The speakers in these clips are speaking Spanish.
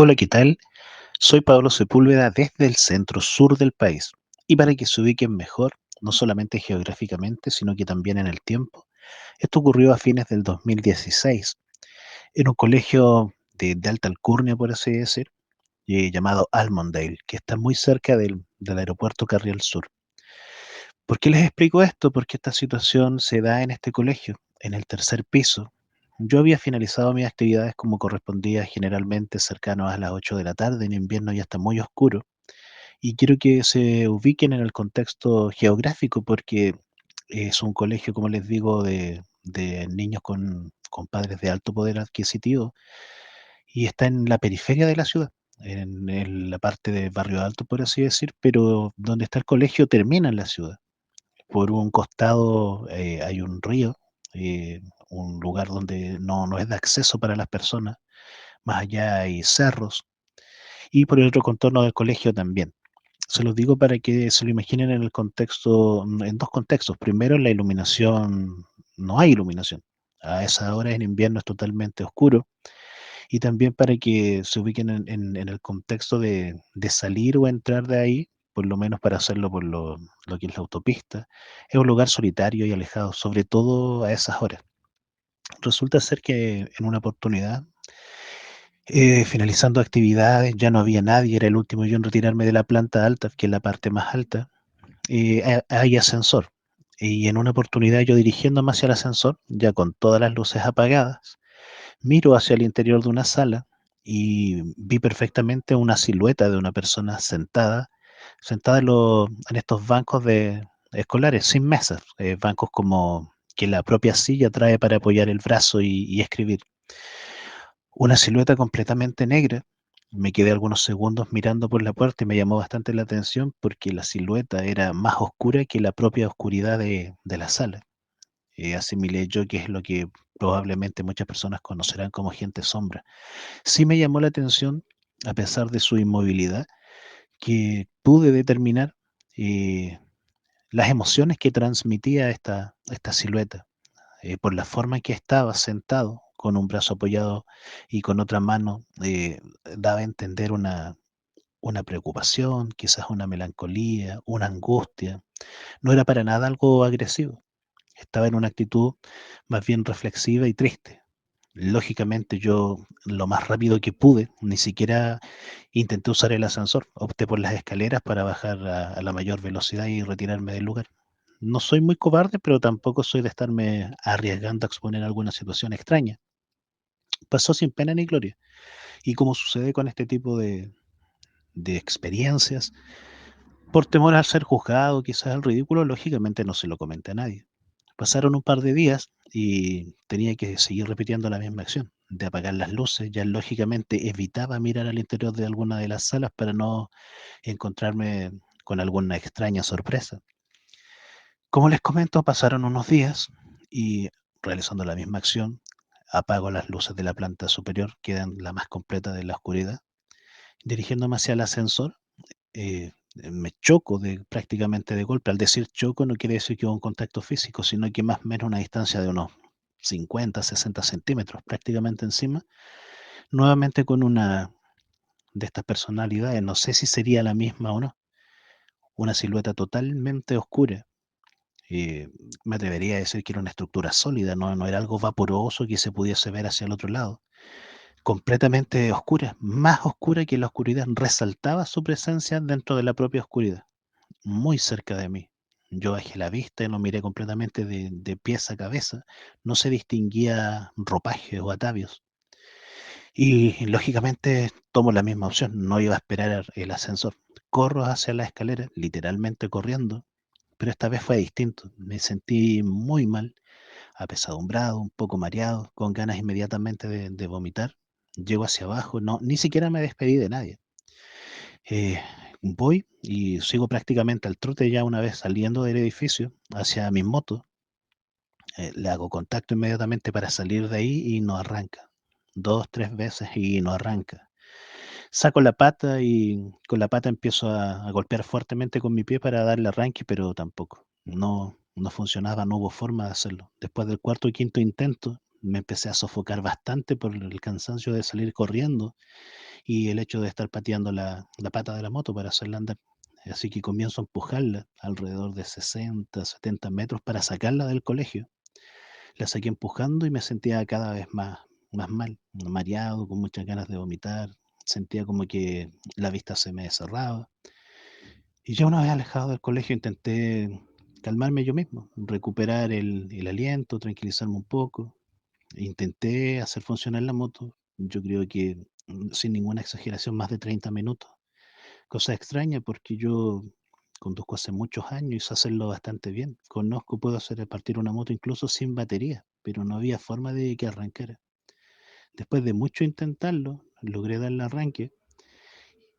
Hola, ¿qué tal? Soy Pablo Sepúlveda desde el centro sur del país. Y para que se ubiquen mejor, no solamente geográficamente, sino que también en el tiempo, esto ocurrió a fines del 2016 en un colegio de alta alcurnia, por así decir, llamado Almondale, que está muy cerca del aeropuerto Carriel Sur. ¿Por qué les explico esto? Porque esta situación se da en este colegio, en el tercer piso. Yo había finalizado mis actividades como correspondía generalmente cercano a las 8 de la tarde, en invierno ya está muy oscuro, y quiero que se ubiquen en el contexto geográfico porque es un colegio, como les digo, de niños con padres de alto poder adquisitivo y está en la periferia de la ciudad, en la parte de Barrio Alto, por así decir, pero donde está el colegio termina en la ciudad. Por un costado hay un río, un lugar donde no es de acceso para las personas, más allá hay cerros y por el otro contorno del colegio también. Se los digo para que se lo imaginen en el contexto, en dos contextos. Primero, la iluminación, no hay iluminación. A esa hora en invierno es totalmente oscuro. Y también para que se ubiquen en el contexto de salir o entrar de ahí, por lo menos para hacerlo por lo que es la autopista, es un lugar solitario y alejado, sobre todo a esas horas. Resulta ser que en una oportunidad, finalizando actividades, ya no había nadie, era el último yo en retirarme de la planta alta, que es la parte más alta, hay ascensor. Y en una oportunidad yo dirigiéndome hacia el ascensor, ya con todas las luces apagadas, miro hacia el interior de una sala y vi perfectamente una silueta de una persona sentada en estos bancos escolares, sin mesas, bancos como que la propia silla trae para apoyar el brazo y escribir. Una silueta completamente negra. Me quedé algunos segundos mirando por la puerta y me llamó bastante la atención porque la silueta era más oscura que la propia oscuridad de la sala. Asimilé yo que es lo que probablemente muchas personas conocerán como gente sombra. Sí me llamó la atención, a pesar de su inmovilidad, que pude determinar eh, las emociones que transmitía esta silueta, por la forma en que estaba sentado, con un brazo apoyado y con otra mano, daba a entender una preocupación, quizás una melancolía, una angustia. No era para nada algo agresivo, estaba en una actitud más bien reflexiva y triste. Lógicamente yo lo más rápido que pude, ni siquiera intenté usar el ascensor, opté por las escaleras para bajar a la mayor velocidad y retirarme del lugar. No soy muy cobarde, pero tampoco soy de estarme arriesgando a exponer alguna situación extraña. Pasó sin pena ni gloria. Y como sucede con este tipo de experiencias, por temor a ser juzgado, quizás al ridículo, lógicamente no se lo comenté a nadie. Pasaron un par de días y tenía que seguir repitiendo la misma acción, de apagar las luces. Ya lógicamente evitaba mirar al interior de alguna de las salas para no encontrarme con alguna extraña sorpresa. Como les comento, pasaron unos días y realizando la misma acción, apago las luces de la planta superior, quedan la más completa de la oscuridad. Dirigiéndome hacia el ascensor, me choco prácticamente de golpe. Al decir choco no quiere decir que hubo un contacto físico, sino que más o menos una distancia de unos 50, 60 centímetros prácticamente encima, nuevamente con una de estas personalidades, no sé si sería la misma o no, una silueta totalmente oscura. eh, Me atrevería a decir que era una estructura sólida, no era algo vaporoso que se pudiese ver hacia el otro lado. Completamente oscura, más oscura que la oscuridad, resaltaba su presencia dentro de la propia oscuridad, muy cerca de mí. Yo bajé la vista y lo miré completamente de pies a cabeza. No se distinguía ropajes o atavios. Y lógicamente tomo la misma opción. No iba a esperar el ascensor. Corro hacia la escalera, literalmente corriendo, pero esta vez fue distinto. Me sentí muy mal, apesadumbrado, un poco mareado, con ganas inmediatamente de vomitar. Llego hacia abajo, no, ni siquiera me despedí de nadie. Eh, Voy y sigo prácticamente al trote ya una vez saliendo del edificio hacia mi moto. Le hago contacto inmediatamente para salir de ahí y no arranca. Dos, tres veces y no arranca. Saco la pata y con la pata empiezo a golpear fuertemente con mi pie para darle arranque, pero tampoco. No funcionaba, no hubo forma de hacerlo. Después del cuarto y quinto intento, me empecé a sofocar bastante por el cansancio de salir corriendo y el hecho de estar pateando la pata de la moto para hacerla andar. Así que comienzo a empujarla alrededor de 60, 70 metros para sacarla del colegio. La saqué empujando y me sentía cada vez más mal, mareado, con muchas ganas de vomitar. Sentía como que la vista se me cerraba. Y ya una vez alejado del colegio intenté calmarme yo mismo, recuperar el aliento, tranquilizarme un poco. Intenté hacer funcionar la moto, yo creo que, sin ninguna exageración, más de 30 minutos. Cosa extraña porque yo conduzco hace muchos años y sé hacerlo bastante bien. Conozco, puedo hacer partir una moto incluso sin batería, pero no había forma de que arrancara. Después de mucho intentarlo, logré darle arranque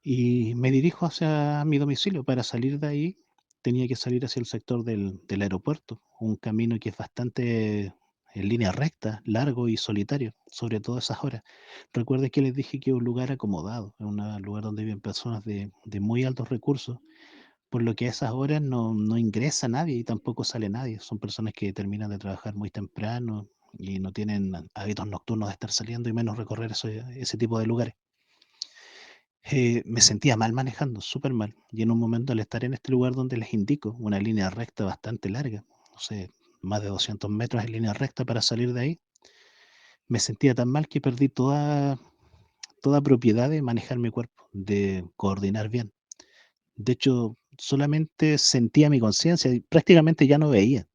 y me dirijo hacia mi domicilio. Para salir de ahí, tenía que salir hacia el sector del aeropuerto, un camino que es bastante en línea recta, largo y solitario, sobre todo a esas horas. Recuerde que les dije que es un lugar acomodado, es un lugar donde viven personas de muy altos recursos, por lo que a esas horas no ingresa nadie y tampoco sale nadie. Son personas que terminan de trabajar muy temprano y no tienen hábitos nocturnos de estar saliendo y menos recorrer ese tipo de lugares. Me sentía mal manejando, súper mal. Y en un momento, al estar en este lugar donde les indico, una línea recta bastante larga, no sé, más de 200 metros en línea recta para salir de ahí, me sentía tan mal que perdí toda propiedad de manejar mi cuerpo, de coordinar bien. De hecho, solamente sentía mi conciencia y prácticamente ya no veía.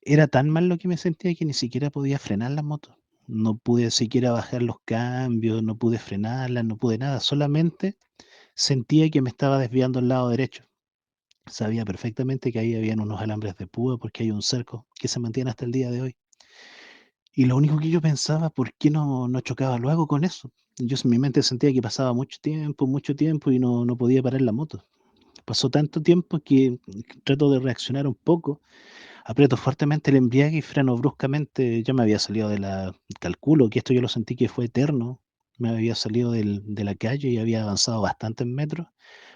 Era tan mal lo que me sentía que ni siquiera podía frenar la moto. No pude siquiera bajar los cambios, no pude frenarla, no pude nada. Solamente sentía que me estaba desviando al lado derecho. Sabía perfectamente que ahí habían unos alambres de púa porque hay un cerco que se mantiene hasta el día de hoy. Y lo único que yo pensaba, ¿por qué no chocaba luego con eso? Yo en mi mente sentía que pasaba mucho tiempo y no podía parar la moto. Pasó tanto tiempo que trato de reaccionar un poco, aprieto fuertemente el embriague y freno bruscamente. Ya me había salido calculo que esto yo lo sentí que fue eterno. Me había salido de la calle y había avanzado bastantes metros.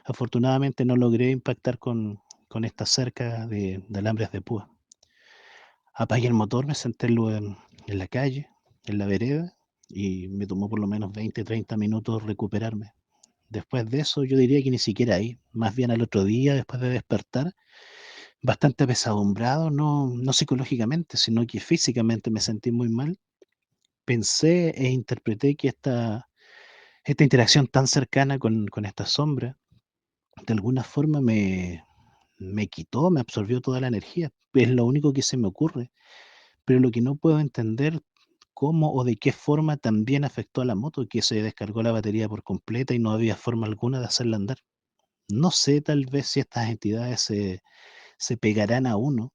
Afortunadamente no logré impactar con esta cerca de alambres de púa. Apagué el motor, me senté luego en la calle, en la vereda, y me tomó por lo menos 20, 30 minutos recuperarme. Después de eso, yo diría que ni siquiera ahí, más bien al otro día, después de despertar, bastante apesadumbrado, no psicológicamente, sino que físicamente me sentí muy mal. Pensé e interpreté que esta interacción tan cercana con esta sombra, de alguna forma me quitó, me absorbió toda la energía. Es lo único que se me ocurre, pero lo que no puedo entender cómo o de qué forma también afectó a la moto, que se descargó la batería por completa y no había forma alguna de hacerla andar. No sé, tal vez si estas entidades se pegarán a uno,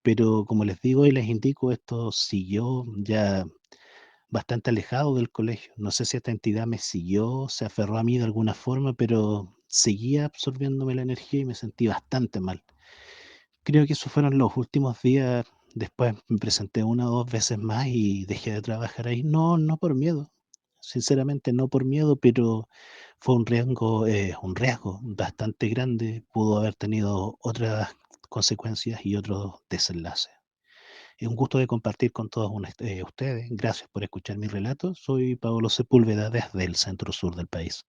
pero como les digo y les indico, esto siguió ya bastante alejado del colegio. No sé si esta entidad me siguió, se aferró a mí de alguna forma, pero seguía absorbiéndome la energía y me sentí bastante mal. Creo que esos fueron los últimos días. Después me presenté una o dos veces más y dejé de trabajar ahí. No por miedo, sinceramente no por miedo, pero fue un riesgo bastante grande. Pudo haber tenido otras consecuencias y otros desenlaces. Es un gusto de compartir con todos ustedes. Gracias por escuchar mi relato. Soy Pablo Sepúlveda desde el centro sur del país.